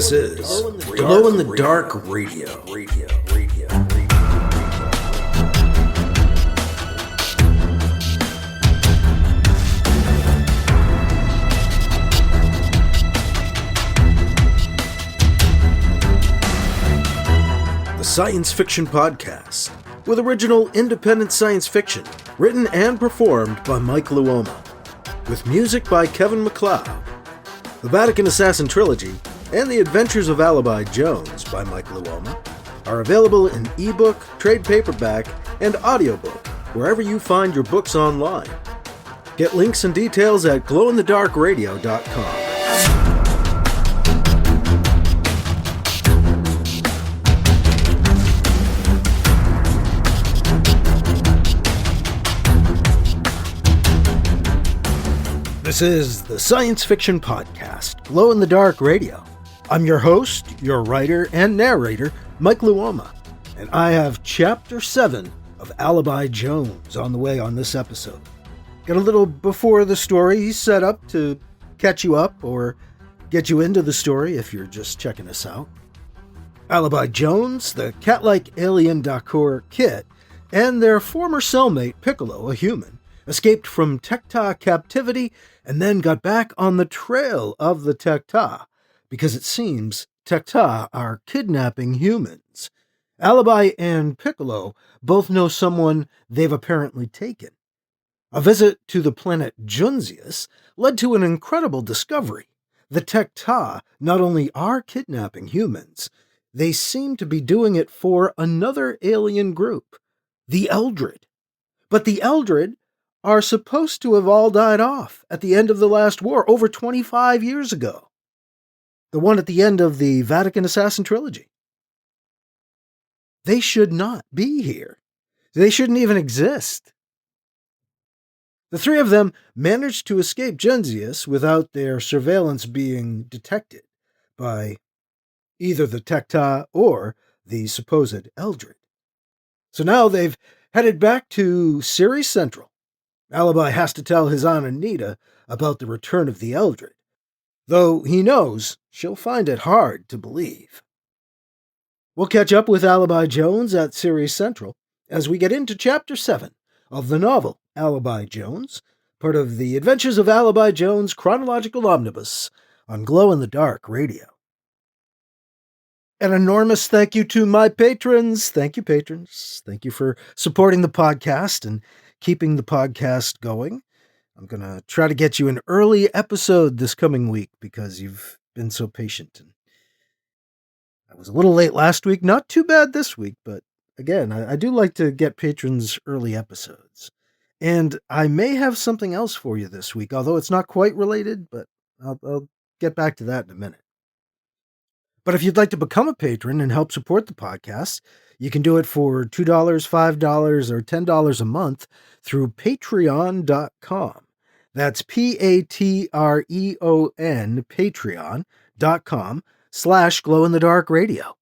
This is Glow in the Dark Radio. The science fiction podcast, with original independent science fiction, written and performed by Mike Luoma, with music by Kevin MacLeod. The Vatican Assassin Trilogy and The Adventures of Alibi Jones by Mike Luoma are available in ebook, trade paperback, and audiobook wherever you find your books online. Get links and details at glowinthedarkradio.com. This is the Science Fiction Podcast, Glow in the Dark Radio. I'm your host, your writer, and narrator, Mike Luoma, and I have Chapter 7 of Alibi Jones on the way on this episode. Got a little before the story set up to catch you up or get you into the story if you're just checking us out. Alibi Jones, the cat-like alien Dakhur Kit, and their former cellmate Piccolo, a human, escaped from Tek'Tah captivity and then got back on the trail of the Tek'Tah, because it seems Tek'Tah are kidnapping humans. Alibi and Piccolo both know someone they've apparently taken. A visit to the planet Junzias led to an incredible discovery. The Tek'Tah not only are kidnapping humans, they seem to be doing it for another alien group, the Eldred. But the Eldred are supposed to have all died off at the end of the last war over 25 years ago. The one at the end of the Vatican Assassin Trilogy. They should not be here. They shouldn't even exist. The three of them managed to escape Junzias without their surveillance being detected by either the Tek'Tah or the supposed Eldred. So now they've headed back to Ceres Central. Alibi has to tell his Aunt Anita about the return of the Eldred, though he knows she'll find it hard to believe. We'll catch up with Alibi Jones at Ceres Central as we get into Chapter 7 of the novel Alibi Jones, part of the Adventures of Alibi Jones Chronological Omnibus on Glow in the Dark Radio. An enormous thank you to my patrons. Thank you, patrons. Thank you for supporting the podcast and keeping the podcast going. I'm going to try to get you an early episode this coming week because you've been so patient. And I was a little late last week, not too bad this week, but again, I do like to get patrons early episodes. And I may have something else for you this week, although it's not quite related, but I'll get back to that in a minute. But if you'd like to become a patron and help support the podcast, you can do it for $2, $5, or $10 a month through patreon.com. That's Patreon, patreon.com/glowinthedarkradio.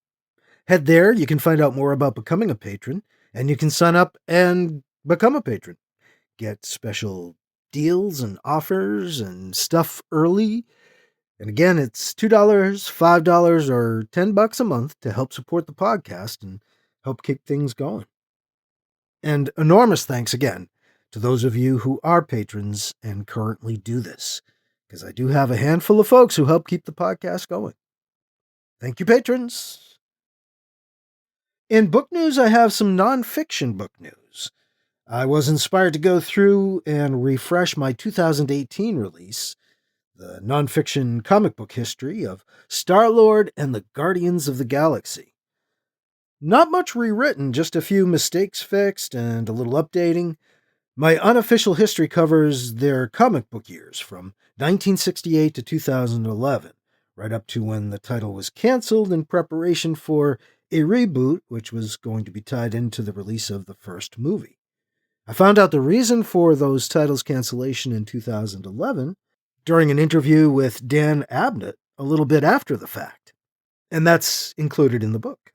Head there, you can find out more about becoming a patron, and you can sign up and become a patron. Get special deals and offers and stuff early. And again, it's $2, $5, or $10 a month to help support the podcast and help keep things going. And enormous thanks again to those of you who are patrons and currently do this, because I do have a handful of folks who help keep the podcast going. Thank you, patrons. In book news, I have some nonfiction book news. I was inspired to go through and refresh my 2018 release, the nonfiction comic book history of Star-Lord and the Guardians of the Galaxy. Not much rewritten, just a few mistakes fixed and a little updating. My unofficial history covers their comic book years from 1968 to 2011, right up to when the title was canceled in preparation for a reboot, which was going to be tied into the release of the first movie. I found out the reason for those titles' cancellation in 2011 during an interview with Dan Abnett a little bit after the fact, and that's included in the book.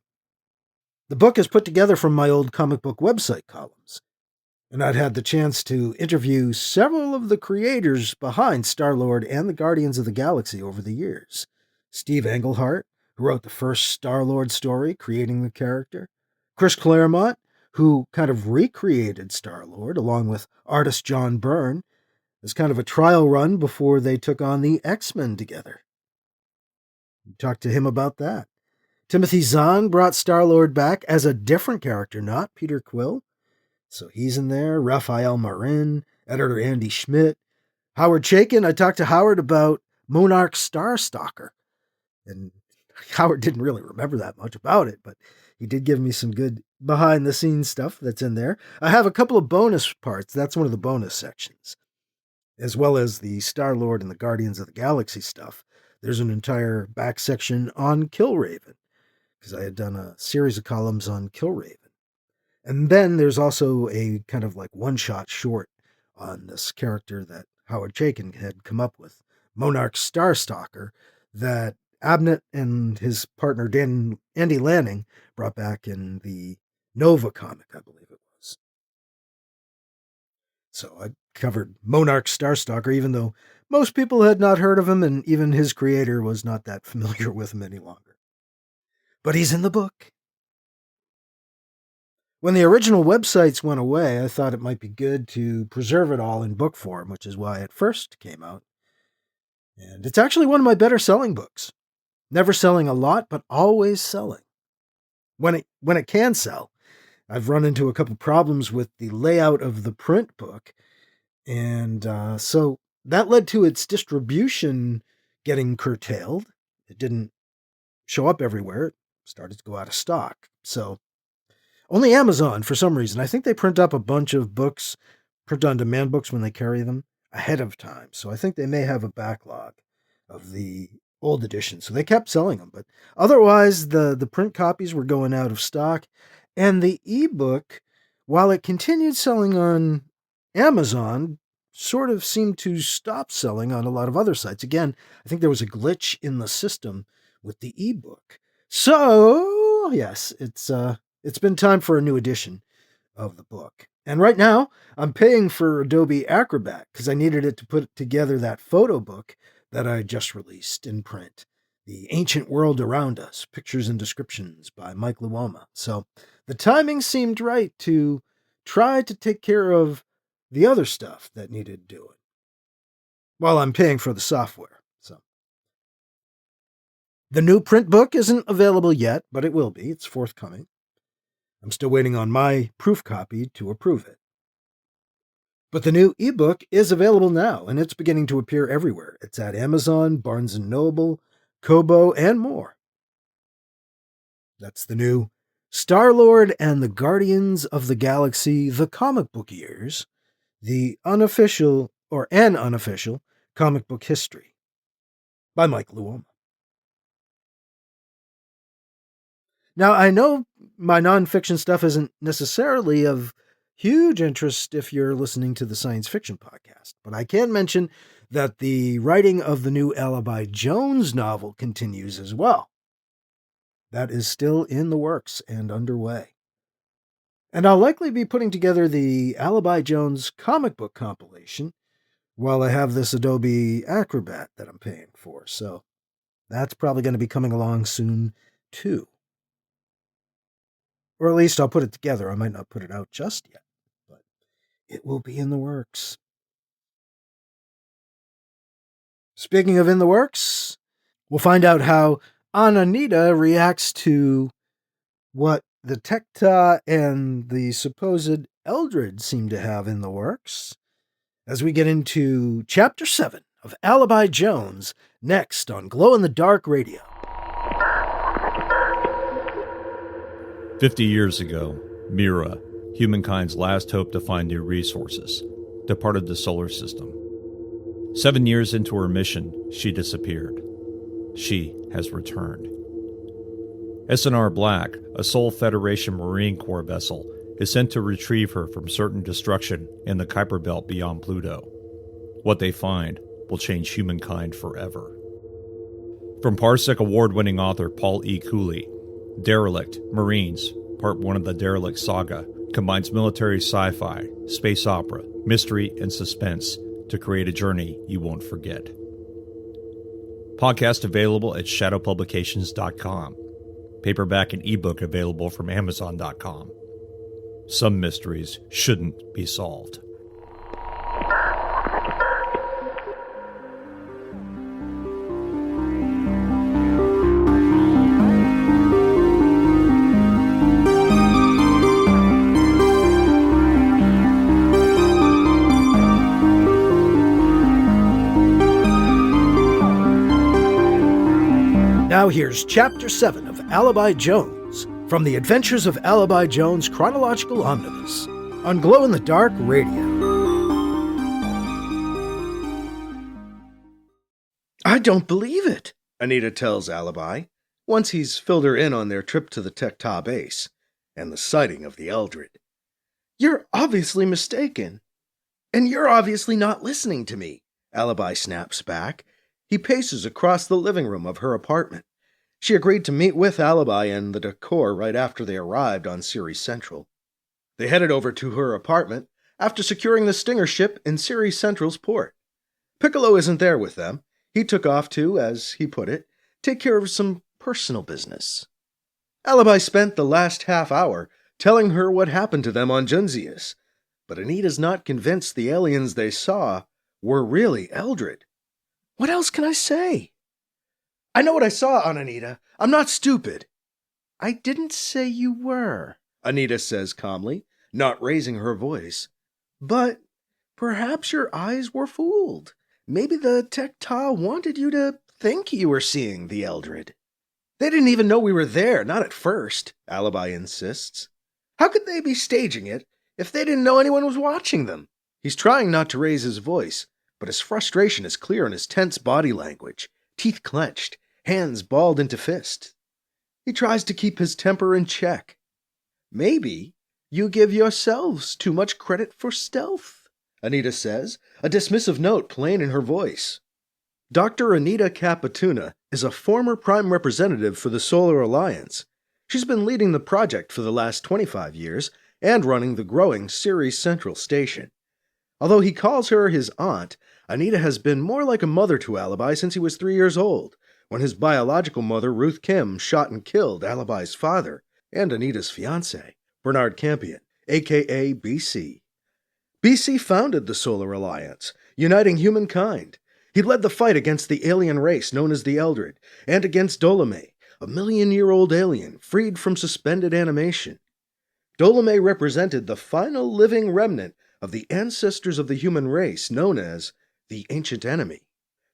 The book is put together from my old comic book website columns, and I'd had the chance to interview several of the creators behind Star-Lord and the Guardians of the Galaxy over the years. Steve Englehart, who wrote the first Star-Lord story, creating the character. Chris Claremont, who kind of recreated Star-Lord, along with artist John Byrne, as kind of a trial run before they took on the X-Men together. We talked to him about that. Timothy Zahn brought Star-Lord back as a different character, not Peter Quill. So he's in there. Raphael Marin, editor Andy Schmidt. Howard Chaykin, I talked to Howard about Monarch Starstalker. And Howard didn't really remember that much about it, but he did give me some good behind-the-scenes stuff that's in there. I have a couple of bonus parts. That's one of the bonus sections. As well as the Star-Lord and the Guardians of the Galaxy stuff. There's an entire back section on Killraven, because I had done a series of columns on Killraven. And then there's also a kind of like one-shot short on this character that Howard Chaykin had come up with, Monarch Starstalker, that Abnett and his partner Andy Lanning brought back in the Nova comic, I believe it was. So I covered Monarch Starstalker, even though most people had not heard of him, and even his creator was not that familiar with him any longer. But he's in the book. When the original websites went away, I thought it might be good to preserve it all in book form, which is why it first came out. And it's actually one of my better selling books. Never selling a lot, but always selling. When it can sell, I've run into a couple problems with the layout of the print book, and so that led to its distribution getting curtailed. It didn't show up everywhere. It started to go out of stock. So only Amazon, for some reason. I think they print up a bunch of books, print-on-demand books when they carry them ahead of time. So I think they may have a backlog of the old editions. So they kept selling them. But otherwise, the print copies were going out of stock. And the ebook, while it continued selling on Amazon, sort of seemed to stop selling on a lot of other sites. Again, I think there was a glitch in the system with the ebook. So, yes, it's been time for a new edition of the book. And right now, I'm paying for Adobe Acrobat because I needed it to put together that photo book that I just released in print. The Ancient World Around Us, Pictures and Descriptions by Mike Luoma. So the timing seemed right to try to take care of the other stuff that needed doing while I'm paying for the software. So the new print book isn't available yet, but it will be. It's forthcoming. I'm still waiting on my proof copy to approve it. But the new ebook is available now, and it's beginning to appear everywhere. It's at Amazon, Barnes & Noble, Kobo, and more. That's the new Star-Lord and the Guardians of the Galaxy, the Comic Book Years, the unofficial comic book history by Mike Luoma. Now, I know my nonfiction stuff isn't necessarily of huge interest if you're listening to the science fiction podcast, but I can mention that the writing of the new Alibi Jones novel continues as well. That is still in the works and underway. And I'll likely be putting together the Alibi Jones comic book compilation while I have this Adobe Acrobat that I'm paying for, so that's probably going to be coming along soon too. Or at least I'll put it together. I might not put it out just yet, but it will be in the works. Speaking of in the works, we'll find out how Anita reacts to what the Tek'Tah and the supposed Eldred seem to have in the works as we get into Chapter 7 of Alibi Jones, next on Glow in the Dark Radio. 50 years ago, Mira, humankind's last hope to find new resources, departed the solar system. 7 years into her mission, she disappeared. She has returned. SNR Black, a Sol Federation Marine Corps vessel, is sent to retrieve her from certain destruction in the Kuiper Belt beyond Pluto. What they find will change humankind forever. From Parsec award-winning author Paul E. Cooley, Derelict, Marines, Part 1 of the Derelict Saga, combines military sci-fi, space opera, mystery, and suspense to create a journey you won't forget. Podcast available at shadowpublications.com. Paperback and ebook available from amazon.com. Some mysteries shouldn't be solved. Now here's Chapter 7 of Alibi Jones from the Adventures of Alibi Jones Chronological Omnibus on Glow in the Dark Radio. I don't believe it, Anita tells Alibi, once he's filled her in on their trip to the Tek'Tah base and the sighting of the Eldred. You're obviously mistaken. And you're obviously not listening to me, Alibi snaps back. He paces across the living room of her apartment. She agreed to meet with Alibi and the Dakhur right after they arrived on Ceres Central. They headed over to her apartment after securing the stinger ship in Ceres Central's port. Piccolo isn't there with them. He took off to, as he put it, take care of some personal business. Alibi spent the last half hour telling her what happened to them on Junzias, but Anita's not convinced the aliens they saw were really Eldred. What else can I say? I know what I saw on Anita. I'm not stupid. I didn't say you were, Anita says calmly, not raising her voice. But perhaps your eyes were fooled. Maybe the Tek'Tah wanted you to think you were seeing the Eldred. They didn't even know we were there, not at first, Alibi insists. How could they be staging it if they didn't know anyone was watching them? He's trying not to raise his voice, but his frustration is clear in his tense body language, teeth clenched, hands balled into fists. He tries to keep his temper in check. Maybe you give yourselves too much credit for stealth, Anita says, a dismissive note plain in her voice. Dr. Anita Capituna is a former Prime Representative for the Solar Alliance. She's been leading the project for the last 25 years and running the growing Ceres Central station. Although he calls her his aunt, Anita has been more like a mother to Alibi since he was 3 years old, when his biological mother, Ruth Kim, shot and killed Alibi's father and Anita's fiancé, Bernard Campion, a.k.a. BC. BC founded the Solar Alliance, uniting humankind. He led the fight against the alien race known as the Eldred, and against Dolomé, a million-year-old alien freed from suspended animation. Dolomé represented the final living remnant of the ancestors of the human race known as the Ancient Enemy.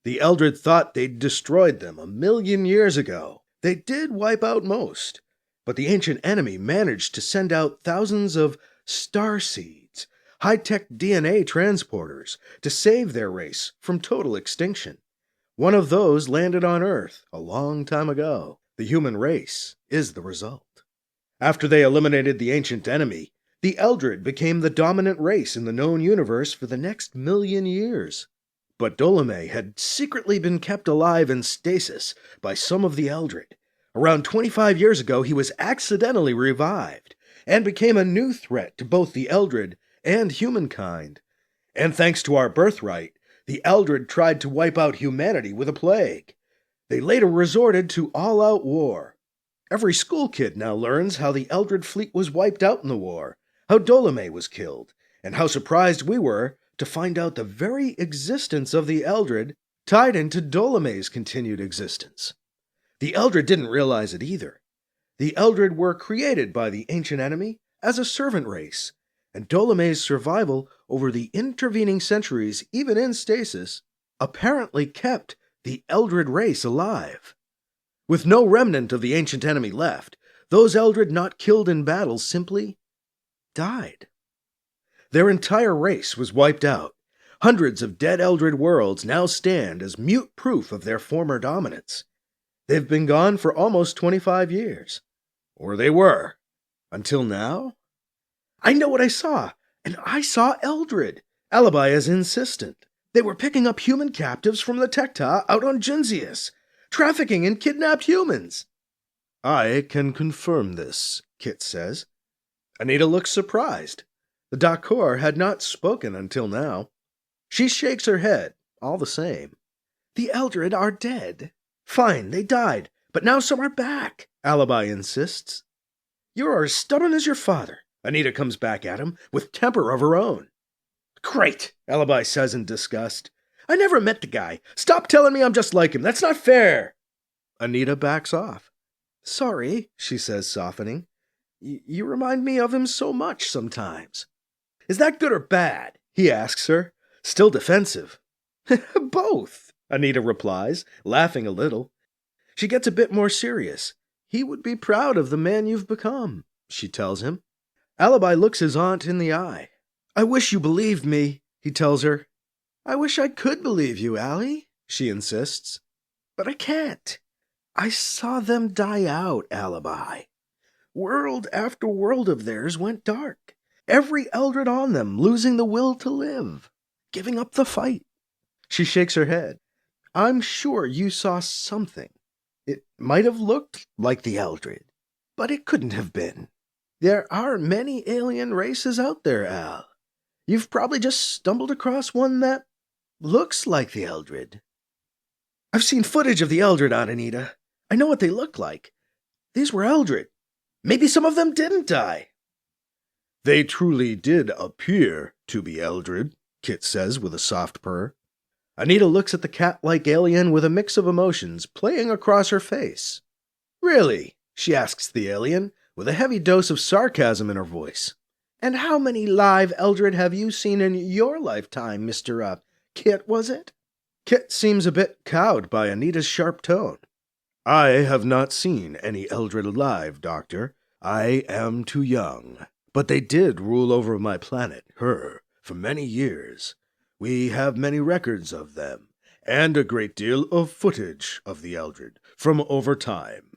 The Eldred thought they'd destroyed them 1,000,000 years ago. They did wipe out most, but the Ancient Enemy managed to send out thousands of starseeds, high-tech DNA transporters, to save their race from total extinction. One of those landed on Earth a long time ago. The human race is the result. After they eliminated the Ancient Enemy, the Eldred became the dominant race in the known universe for the next 1,000,000 years. But Dolomé had secretly been kept alive in stasis by some of the Eldred. Around 25 years ago, he was accidentally revived and became a new threat to both the Eldred and humankind. And thanks to our birthright, the Eldred tried to wipe out humanity with a plague. They later resorted to all-out war. Every school kid now learns how the Eldred fleet was wiped out in the war, how Dolomé was killed, and how surprised we were to find out the very existence of the Eldred tied into Dolomé's continued existence. The Eldred didn't realize it either. The Eldred were created by the Ancient Enemy as a servant race, and Dolomé's survival over the intervening centuries, even in stasis, apparently kept the Eldred race alive. With no remnant of the Ancient Enemy left, those Eldred not killed in battle simply died. Their entire race was wiped out. Hundreds of dead Eldred worlds now stand as mute proof of their former dominance. They've been gone for almost 25 years. Or they were. Until now? I know what I saw, and I saw Eldred. Alibi is insistent. They were picking up human captives from the Tek'Tah out on Junzias, trafficking in kidnapped humans. I can confirm this, Kit says. Anita looks surprised. The Dakhur had not spoken until now. She shakes her head, all the same. The Eldred are dead. Fine, they died, but now some are back, Alibi insists. You're as stubborn as your father. Anita comes back at him, with temper of her own. Great, Alibi says in disgust. I never met the guy. Stop telling me I'm just like him. That's not fair. Anita backs off. Sorry, she says, softening. You remind me of him so much sometimes. Is that good or bad? He asks her, still defensive. Both, Anita replies, laughing a little. She gets a bit more serious. He would be proud of the man you've become, she tells him. Alibi looks his aunt in the eye. I wish you believed me, he tells her. I wish I could believe you, Allie, she insists. But I can't. I saw them die out, Alibi. World after world of theirs went dark. Every Eldred on them losing the will to live, giving up the fight. She shakes her head. I'm sure you saw something. It might have looked like the Eldred, but it couldn't have been. There are many alien races out there, Al. You've probably just stumbled across one that looks like the Eldred. I've seen footage of the Eldred, Aunt Anita. I know what they look like. These were Eldred. Maybe some of them didn't die. They truly did appear to be Eldred, Kit says with a soft purr. Anita looks at the cat-like alien with a mix of emotions playing across her face. Really? She asks the alien, with a heavy dose of sarcasm in her voice. And how many live Eldred have you seen in your lifetime, Mr. Kit, was it? Kit seems a bit cowed by Anita's sharp tone. I have not seen any Eldred alive, Doctor. I am too young. But they did rule over my planet, her, for many years. We have many records of them, and a great deal of footage of the Eldred from over time.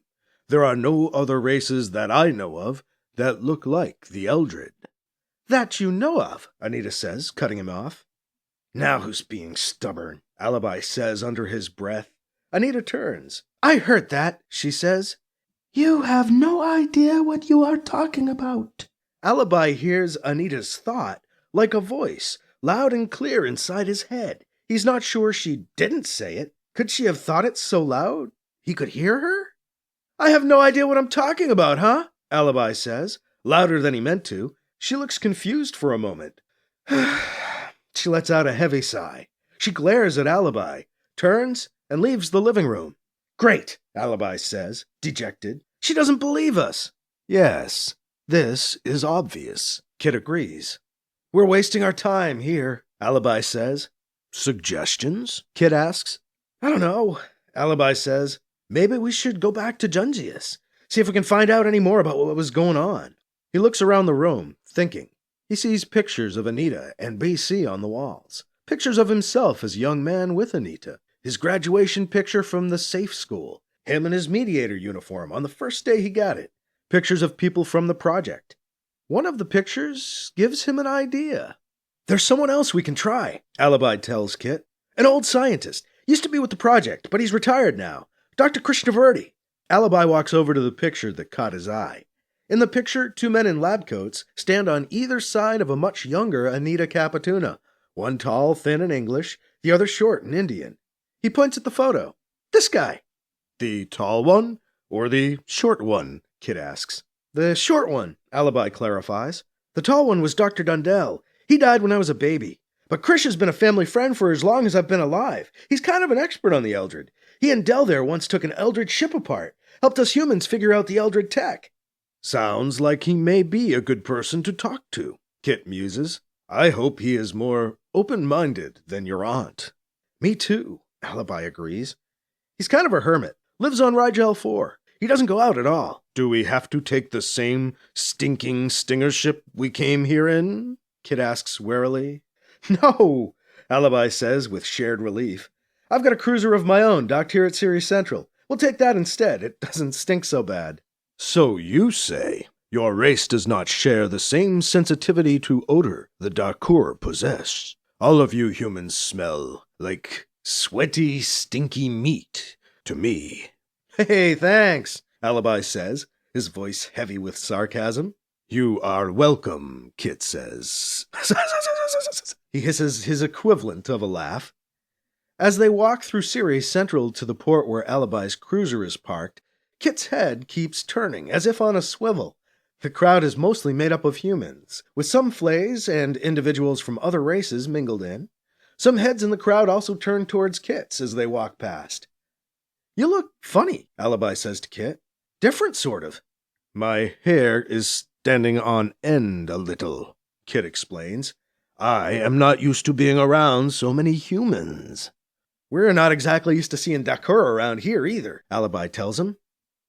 There are no other races that I know of that look like the Eldred. That you know of, Anita says, cutting him off. Now who's being stubborn? Alibi says under his breath. Anita turns. I heard that, she says. You have no idea what you are talking about. Alibi hears Anita's thought like a voice, loud and clear inside his head. He's not sure she didn't say it. Could she have thought it so loud he could hear her? I have no idea what I'm talking about, huh? Alibi says, louder than he meant to. She looks confused for a moment. She lets out a heavy sigh. She glares at Alibi, turns, and leaves the living room. Great, Alibi says, dejected. She doesn't believe us. Yes, this is obvious, Kit agrees. We're wasting our time here, Alibi says. Suggestions? Kit asks. I don't know, Alibi says. Maybe we should go back to Junzias, see if we can find out any more about what was going on. He looks around the room, thinking. He sees pictures of Anita and BC on the walls, pictures of himself as a young man with Anita, his graduation picture from the safe school, him in his mediator uniform on the first day he got it, pictures of people from the project. One of the pictures gives him an idea. There's someone else we can try, Alibi tells Kit. An old scientist. Used to be with the project, but he's retired now. Dr. Krishnamurti. Alibi walks over to the picture that caught his eye. In the picture, two men in lab coats stand on either side of a much younger Anita Capituna, one tall, thin, and English, the other short and Indian. He points at the photo. This guy. The tall one or the short one? Kit asks. The short one, Alibi clarifies. The tall one was Dr. Dundell. He died when I was a baby. But Krish has been a family friend for as long as I've been alive. He's kind of an expert on the Eldred. He and Dell there once took an Eldred ship apart, helped us humans figure out the Eldred tech. Sounds like he may be a good person to talk to, Kit muses. I hope he is more open-minded than your aunt. Me too, Alibi agrees. He's kind of a hermit, lives on Rigel 4. He doesn't go out at all. Do we have to take the same stinking stinger ship we came here in? Kit asks warily. No, Alibi says with shared relief. I've got a cruiser of my own docked here at Ceres Central. We'll take that instead. It doesn't stink so bad. So you say. Your race does not share the same sensitivity to odor the Dakhur possess. All of you humans smell like sweaty, stinky meat to me. Hey, thanks, Alibi says, his voice heavy with sarcasm. You are welcome, Kit says. He hisses his equivalent of a laugh. As they walk through Ceres Central to the port where Alibi's cruiser is parked, Kit's head keeps turning, as if on a swivel. The crowd is mostly made up of humans, with some flays and individuals from other races mingled in. Some heads in the crowd also turn towards Kit's as they walk past. "You look funny," Alibi says to Kit. "Different, sort of." "My hair is standing on end a little," Kit explains. "I am not used to being around so many humans." "We're not exactly used to seeing Dakhur around here either," Alibi tells him.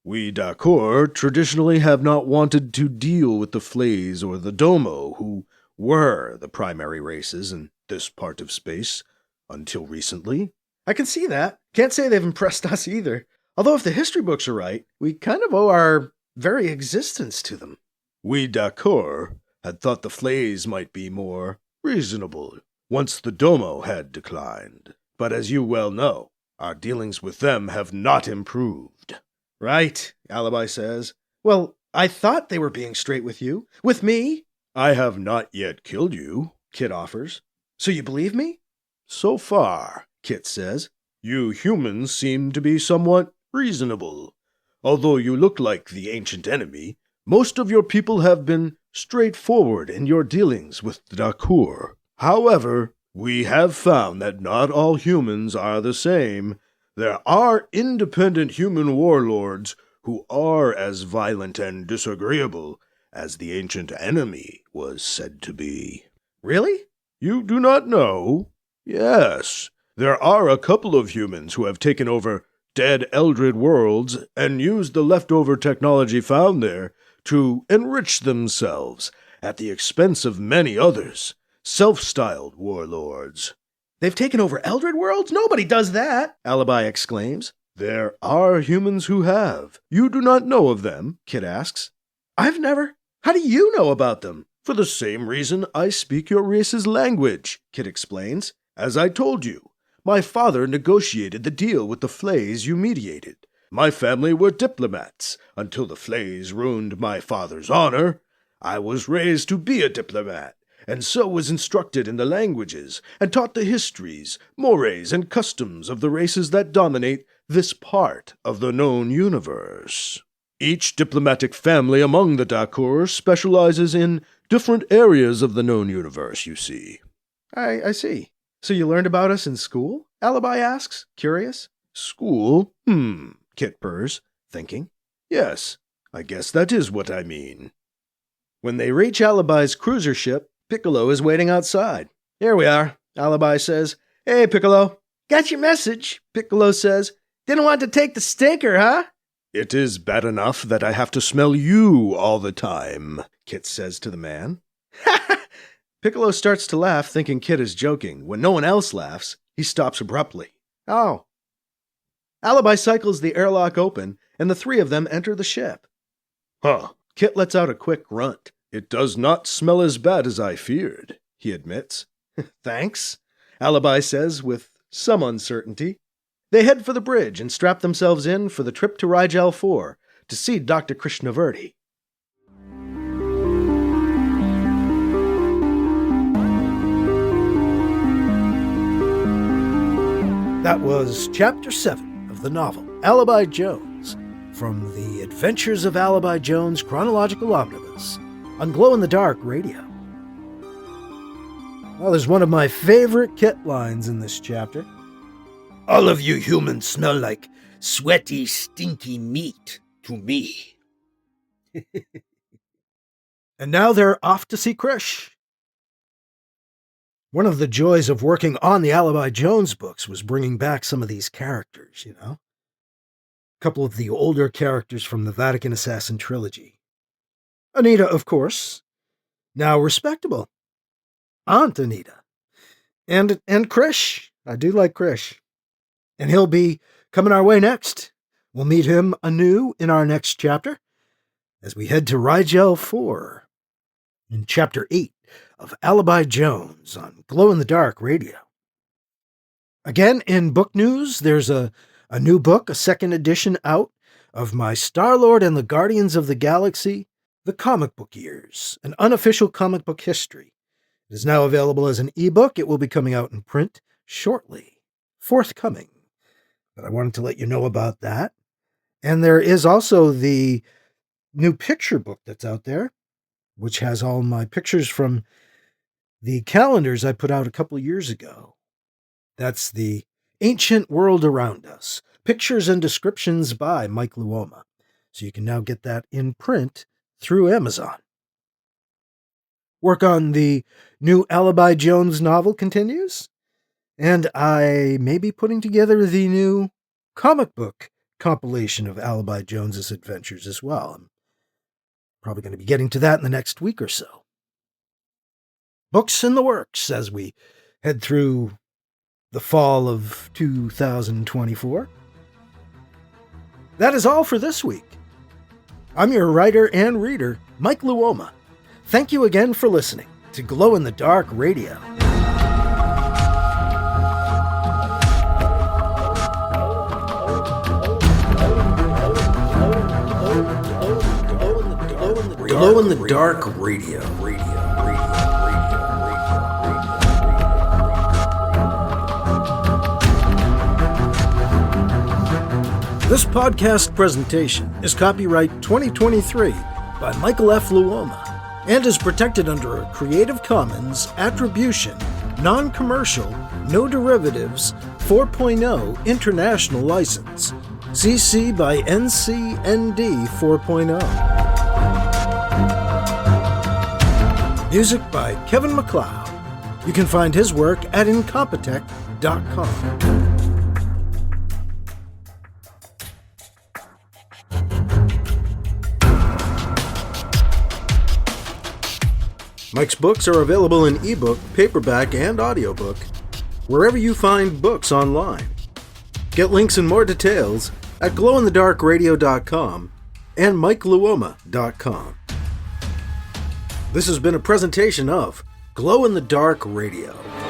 "We Dakhur traditionally have not wanted to deal with the Flays or the Domo, who were the primary races in this part of space, until recently." "I can see that. Can't say they've impressed us either. Although if the history books are right, we kind of owe our very existence to them." "We Dakhur had thought the Flays might be more reasonable once the Domo had declined. But as you well know, our dealings with them have not improved." "Right," Alibi says. "Well, I thought they were being straight with you. With me." "I have not yet killed you," Kit offers. "So you believe me?" "So far," Kit says, "you humans seem to be somewhat reasonable. Although you look like the ancient enemy, most of your people have been straightforward in your dealings with the Dakhur. However, we have found that not all humans are the same. There are independent human warlords who are as violent and disagreeable as the ancient enemy was said to be." "Really?" "You do not know?" "Yes. There are a couple of humans who have taken over dead Eldred worlds and used the leftover technology found there to enrich themselves at the expense of many others, self-styled warlords." "They've taken over Eldred worlds? Nobody does that!" Alibi exclaims. "There are humans who have. You do not know of them?" Kit asks. "I've never. How do you know about them?" "For the same reason I speak your race's language," Kit explains. "As I told you, my father negotiated the deal with the Flays you mediated. My family were diplomats until the Flays ruined my father's honor. I was raised to be a diplomat, and so was instructed in the languages and taught the histories, mores, and customs of the races that dominate this part of the known universe. Each diplomatic family among the Dakhur specializes in different areas of the known universe, you see." I see. "So you learned about us in school?" Alibi asks, curious. "School? Kit purrs, thinking. "Yes, I guess that is what I mean." When they reach Alibi's cruiser ship, Piccolo is waiting outside. "Here we are," Alibi says. "Hey, Piccolo." "Got your message," Piccolo says. "Didn't want to take the stinker, huh?" "It is bad enough that I have to smell you all the time," Kit says to the man. Piccolo starts to laugh, thinking Kit is joking. When no one else laughs, he stops abruptly. "Oh." Alibi cycles the airlock open, and the three of them enter the ship. "Huh." Kit lets out a quick grunt. "It does not smell as bad as I feared," he admits. "Thanks," Alibi says with some uncertainty. They head for the bridge and strap themselves in for the trip to Rigel 4 to see Dr. Krishnavurti. That was Chapter 7 of the novel Alibi Jones, from the Adventures of Alibi Jones Chronological Omnibus on Glow-in-the-Dark Radio. Well, there's one of my favorite Kit lines in this chapter. "All of you humans smell like sweaty, stinky meat to me." And now they're off to see Krish. One of the joys of working on the Alibi Jones books was bringing back some of these characters, A couple of the older characters from the Vatican Assassin trilogy. Anita, of course, now respectable. Aunt Anita. And Krish. I do like Krish. And he'll be coming our way next. We'll meet him anew in our next chapter as we head to Rigel 4 in Chapter 8 of Alibi Jones on Glow-in-the-Dark Radio. Again, in book news, there's a new book, a second edition out of my Star-Lord and the Guardians of the Galaxy, The Comic Book Years, an unofficial comic book history. It is now available as an ebook. It will be coming out in print shortly. forthcoming. But I wanted to let you know about that. And there is also the new picture book that's out there, which has all my pictures from the calendars I put out a couple of years ago. That's the Ancient World Around Us, Pictures and Descriptions by Mike Luoma. So you can now get that in print through Amazon. Work on the new Alibi Jones novel continues, and I may be putting together the new comic book compilation of Alibi Jones's adventures as well. I'm probably going to be getting to that in the next week or so. Books in the works as we head through the fall of 2024. That is all for this week. I'm your writer and reader, Mike Luoma. Thank you again for listening to Glow in the Dark Radio. Glow in the Dark Radio. This podcast presentation is copyright 2023 by Michael F. Luoma and is protected under a Creative Commons Attribution, Non-Commercial, No Derivatives 4.0 International License, CC by NC-ND 4.0. Music by Kevin MacLeod. You can find his work at Incompetech.com. Mike's books are available in ebook, paperback, and audiobook, wherever you find books online. Get links and more details at glowinthedarkradio.com and mikeluoma.com. This has been a presentation of Glow in the Dark Radio.